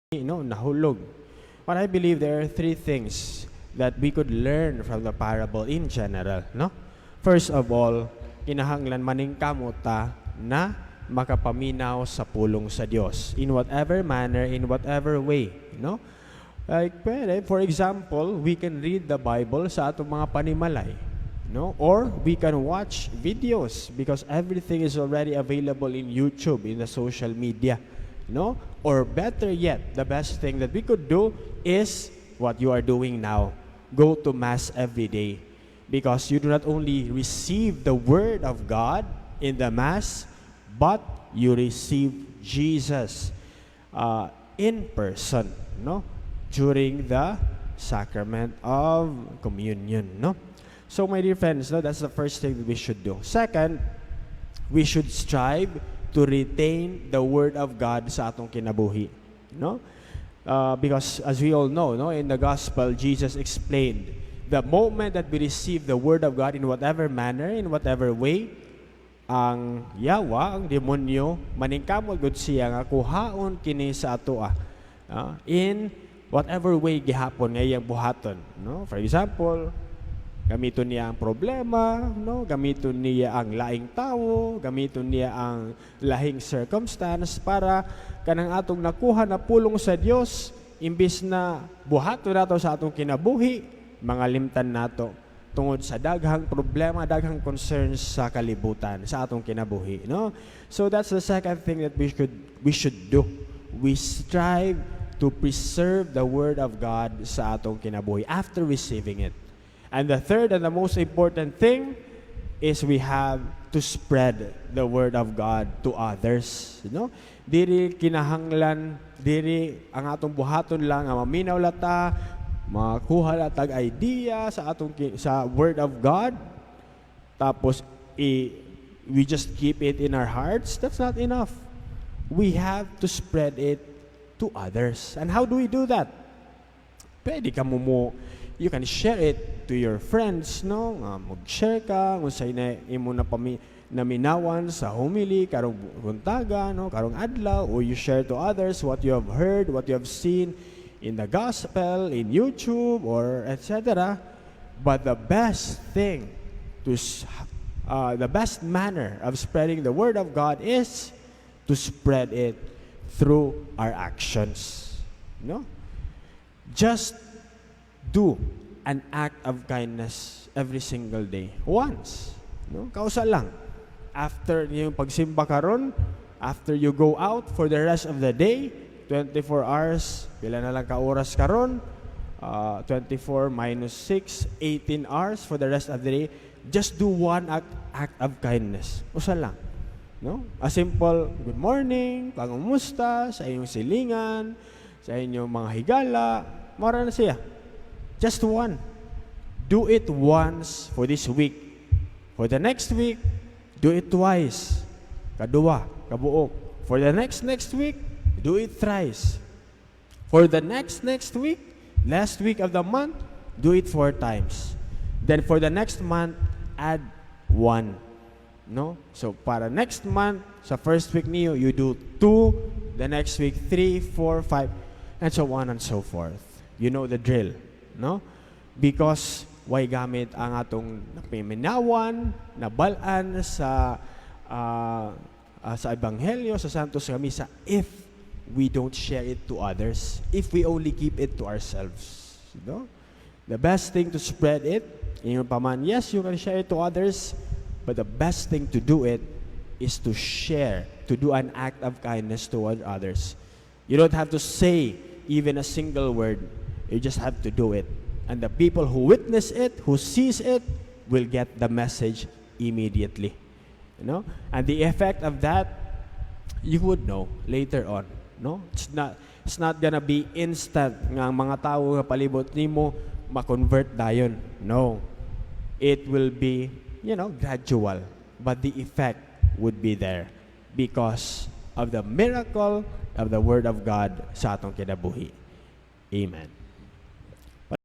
nahulog. But I believe there are three things that we could learn from the parable in general, no? First of all, kinahanglan maning kamuta na makapaminaw sa pulong sa Dios in whatever manner, in whatever way, no? Like, for example, we can read the Bible sa atong mga panimalay, no? Or we can watch videos because everything is already available in YouTube, in the social media, no? Or better yet, the best thing that we could do is what you are doing now. Go to Mass every day, because you do not only receive the Word of God in the Mass, but you receive Jesus in person, no? During the sacrament of communion, no? So my dear friends, no, that's the first thing that we should do. Second, we should strive to retain the Word of God sa atong kinabuhi, no? Because as we all know, no, in the Gospel, Jesus explained, the moment that we receive the Word of God in whatever manner, in whatever way, ang yawa, ang demonyo, maningkamot gud siya nga kuhaon kini sa atoa, in whatever way gihapon nga iyang buhaton, no? For example, gamiton niya ang problema, no? Gamiton niya ang laing tao, gamiton niya ang lahing circumstance para kanang atong nakuha na pulong sa Dios, imbis na buhaton nato sa atong kinabuhi, mangalimtan nato tungod sa daghang problema, daghang concerns sa kalibutan, sa atong kinabuhi, no? So that's the second thing that we should do. We strive to preserve the Word of God sa atong kinabuhi after receiving it. And the third and the most important thing is we have to spread the Word of God to others. You know? Diri kinahanglan, diri ang atong buhaton lang, ang maminaw lata, makuha latag idea sa atong sa Word of God. Tapos we just keep it in our hearts. That's not enough. We have to spread it to others. And how do we do that? Pwede ka you can share it to your friends, no? Mag-share ka, kung sa'yo na imo na naminawan sa homily, karong buntaga, no? Karong adlaw, or you share to others what you have heard, what you have seen in the gospel, in YouTube, or etc. But the best thing, the best manner of spreading the Word of God is to spread it through our actions, no? Just do an act of kindness every single day. Once. No? Kausa lang. After yung pagsimba karon, after you go out for the rest of the day, 24 hours, pila na lang ka oras karon, 24 minus 6, 18 hours for the rest of the day, just do one act of kindness. Usa lang. No? A simple, good morning, pangumusta, sa inyong silingan, sa inyong mga higala, mara na siya. Just one. Do it once for this week. For the next week, do it twice. Kadua, kabuok. For the next week, do it thrice. For the next week, last week of the month, do it 4 times. Then for the next month, add 1. No? So para next month, sa first week niyo, you do 2, the next week 3, 4, 5, and so on and so forth. You know the drill. No? Because why gamit ang atong napiminawan, nabalaan sa ebanghelyo, sa Santos sa Misa, if we don't share it to others, if we only keep it to ourselves. You know? The best thing to spread it, yes, you can share it to others, but the best thing to do it is to share, to do an act of kindness toward others. You don't have to say even a single word. You just have to do it. And the people who witness it, who sees it, will get the message immediately. You know? And the effect of that, you would know later on. No? It's not gonna be instant nga ang mga tao nga palibot nimo ma-convert dayon. No. It will be, gradual. But the effect would be there because of the miracle of the Word of God sa atong kinabuhi. Amen.